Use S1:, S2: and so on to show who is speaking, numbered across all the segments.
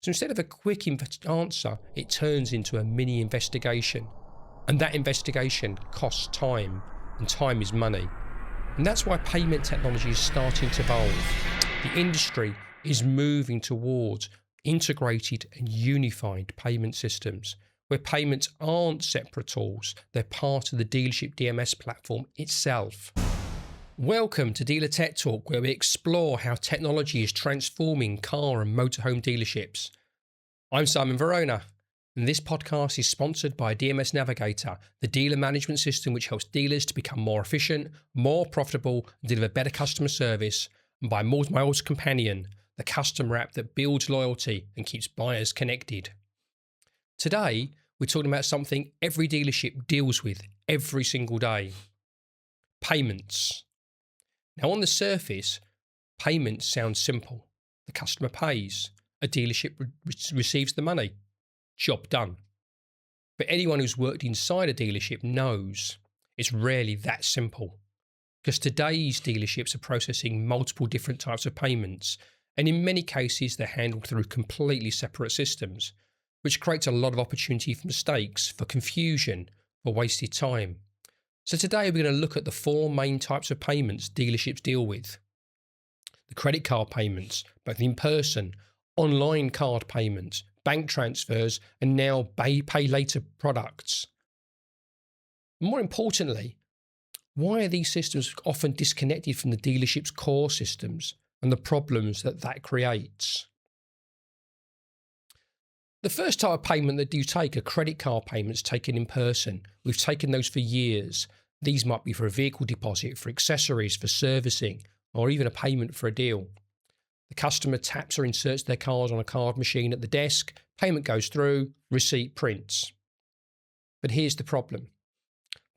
S1: So instead of a quick answer, it turns into a mini investigation. And that investigation costs time, and time is money. And that's why payment technology is starting to evolve. The industry is moving towards integrated and unified payment systems, where payments aren't separate tools, they're part of the dealership DMS platform itself. Welcome to Dealer Tech Talk, where we explore how technology is transforming car and motorhome dealerships. I'm Simon Verona, and this podcast is sponsored by DMS Navigator, the dealer management system which helps dealers to become more efficient, more profitable, and deliver better customer service, and by my old companion, the customer app that builds loyalty and keeps buyers connected. Today, we're talking about something every dealership deals with every single day: payments. Now, on the surface, payments sound simple. The customer pays, a dealership receives the money, job done. But anyone who's worked inside a dealership knows it's rarely that simple, because today's dealerships are processing multiple different types of payments, and in many cases they're handled through completely separate systems, which creates a lot of opportunity for mistakes, for confusion, for wasted time. So today we're going to look at the four main types of payments dealerships deal with. The credit card payments, both in person, online card payments, bank transfers, and now pay later products. More importantly, why are these systems often disconnected from the dealership's core systems and the problems that creates? The first type of payment that you take are credit card payments taken in person. We've taken those for years. These might be for a vehicle deposit, for accessories, for servicing, or even a payment for a deal. The customer taps or inserts their card on a card machine at the desk, payment goes through, receipt prints. But here's the problem.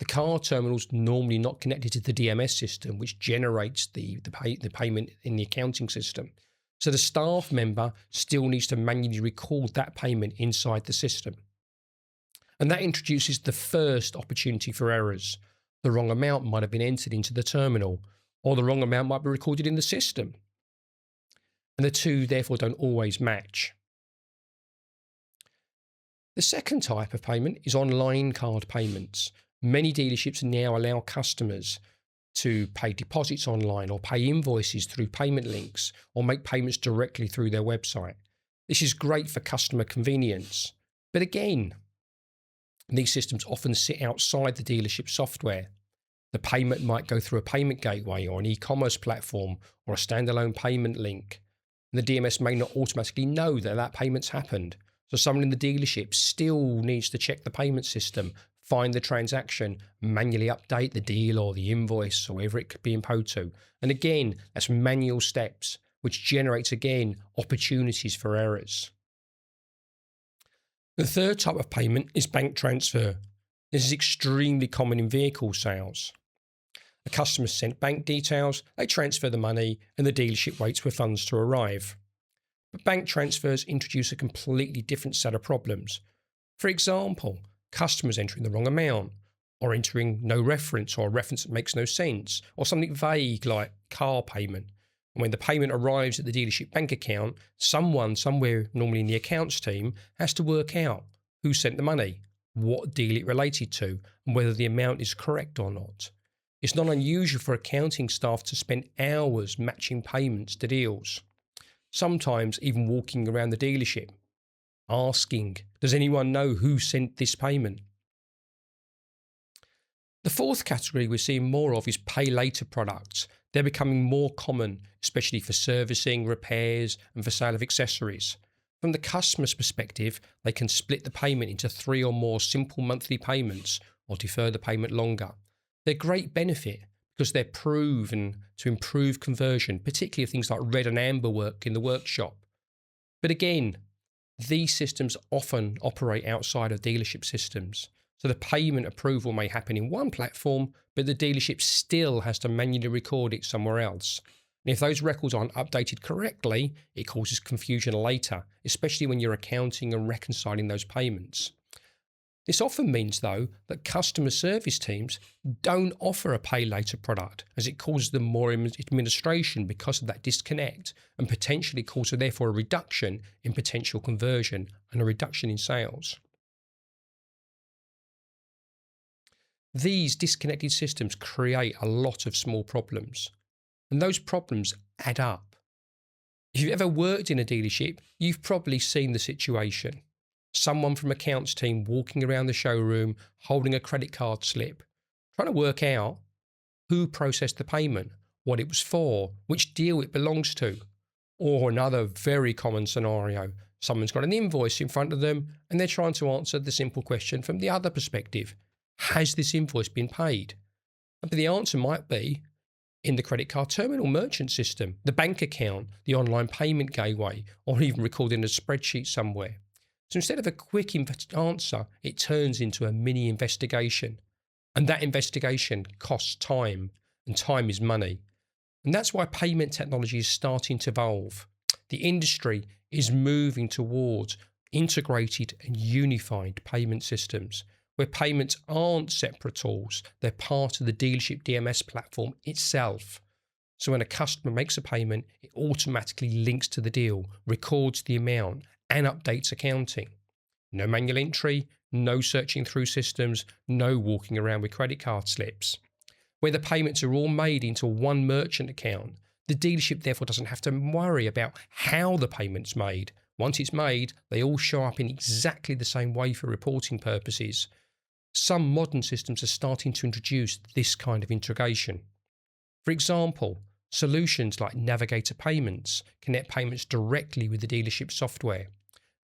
S1: The card terminal's normally not connected to the DMS system, which generates the payment in the accounting system. So the staff member still needs to manually record that payment inside the system. And that introduces the first opportunity for errors. The wrong amount might have been entered into the terminal, or the wrong amount might be recorded in the system. And the two therefore don't always match. The second type of payment is online card payments. Many dealerships now allow customers to pay deposits online or pay invoices through payment links or make payments directly through their website. This is great for customer convenience. But again, these systems often sit outside the dealership software. The payment might go through a payment gateway or an e-commerce platform or a standalone payment link. And the DMS may not automatically know that payment's happened. So someone in the dealership still needs to check the payment system, find the transaction, manually update the deal or the invoice or wherever it could be imposed to. And again, that's manual steps, which generates, again, opportunities for errors. The third type of payment is bank transfer. This is extremely common in vehicle sales. A customer sent bank details, they transfer the money, and the dealership waits for funds to arrive. But bank transfers introduce a completely different set of problems. For example, customers entering the wrong amount, or entering no reference or a reference that makes no sense, or something vague like car payment. And when the payment arrives at the dealership bank account, someone somewhere, normally in the accounts team, has to work out who sent the money, what deal it related to, and whether the amount is correct or not. It's not unusual for accounting staff to spend hours matching payments to deals, sometimes even walking around the dealership, asking, does anyone know who sent this payment? The fourth category we're seeing more of is pay later products. They're becoming more common, especially for servicing, repairs, and for sale of accessories. From the customer's perspective, they can split the payment into 3 or more simple monthly payments or defer the payment longer. They're great benefit because they're proven to improve conversion, particularly of things like red and amber work in the workshop. But again, these systems often operate outside of dealership systems. So the payment approval may happen in one platform, but the dealership still has to manually record it somewhere else. And if those records aren't updated correctly, it causes confusion later, especially when you're accounting and reconciling those payments. This often means, though, that customer service teams don't offer a pay later product, as it causes them more administration because of that disconnect, and potentially causes therefore a reduction in potential conversion and a reduction in sales. These disconnected systems create a lot of small problems, and those problems add up. If you've ever worked in a dealership, you've probably seen the situation. Someone from accounts team walking around the showroom holding a credit card slip, trying to work out who processed the payment, what it was for, which deal it belongs to. Or another very common scenario, someone's got an invoice in front of them and they're trying to answer the simple question from the other perspective. Has this invoice been paid? But the answer might be in the credit card terminal merchant system, the bank account, the online payment gateway, or even recorded in a spreadsheet somewhere. So instead of a quick answer, it turns into a mini investigation. And that investigation costs time, and time is money. And that's why payment technology is starting to evolve. The industry is moving towards integrated and unified payment systems, where payments aren't separate tools, they're part of the dealership DMS platform itself. So when a customer makes a payment, it automatically links to the deal, records the amount, and updates accounting. No manual entry, no searching through systems, no walking around with credit card slips. Where the payments are all made into one merchant account, the dealership therefore doesn't have to worry about how the payment's made. Once it's made, they all show up in exactly the same way for reporting purposes. Some modern systems are starting to introduce this kind of integration. For example, solutions like Navigator Payments connect payments directly with the dealership software.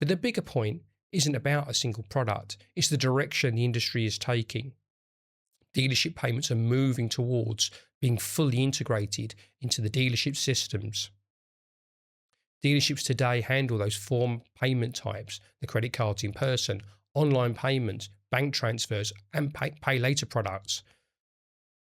S1: But the bigger point isn't about a single product, it's the direction the industry is taking. Dealership payments are moving towards being fully integrated into the dealership systems. Dealerships today handle those four payment types: the credit cards in person, online payments, bank transfers, and pay later products.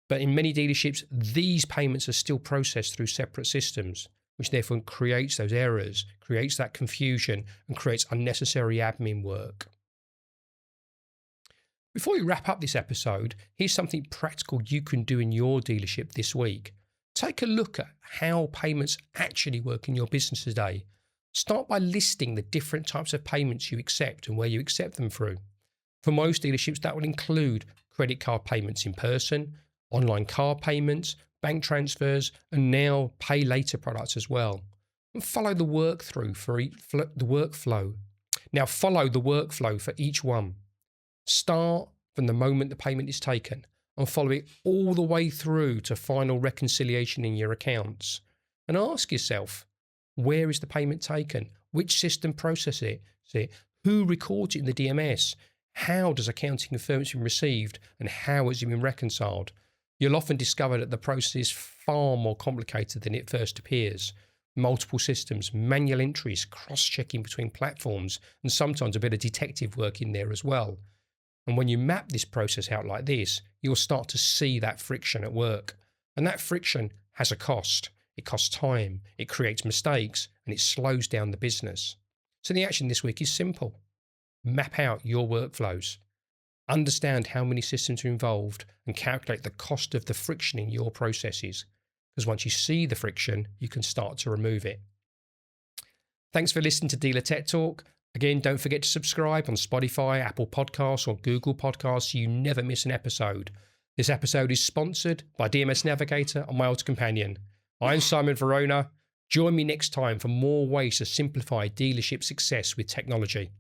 S1: But in many dealerships, these payments are still processed through separate systems, which therefore creates those errors, creates that confusion, and creates unnecessary admin work. Before we wrap up this episode, here's something practical you can do in your dealership this week. Take a look at how payments actually work in your business today. Start by listing the different types of payments you accept and where you accept them through. For most dealerships, that will include credit card payments in person, online car payments, bank transfers, and now pay later products as well. And follow the workflow for each one. Start from the moment the payment is taken and follow it all the way through to final reconciliation in your accounts. And ask yourself, where is the payment taken? Which system processes it? Who records it in the DMS? How does accounting confirm it's been received? And how has it been reconciled? You'll often discover that the process is far more complicated than it first appears. Multiple systems, manual entries, cross-checking between platforms, and sometimes a bit of detective work in there as well. And when you map this process out like this, you'll start to see that friction at work. And that friction has a cost. It costs time, it creates mistakes, and it slows down the business. So the action this week is simple. Map out your workflows. Understand how many systems are involved and calculate the cost of the friction in your processes. Because once you see the friction, you can start to remove it. Thanks for listening to Dealer Tech Talk. Again, don't forget to subscribe on Spotify, Apple Podcasts, or Google Podcasts so you never miss an episode. This episode is sponsored by DMS Navigator and my Auto Companion. I'm Simon Verona. Join me next time for more ways to simplify dealership success with technology.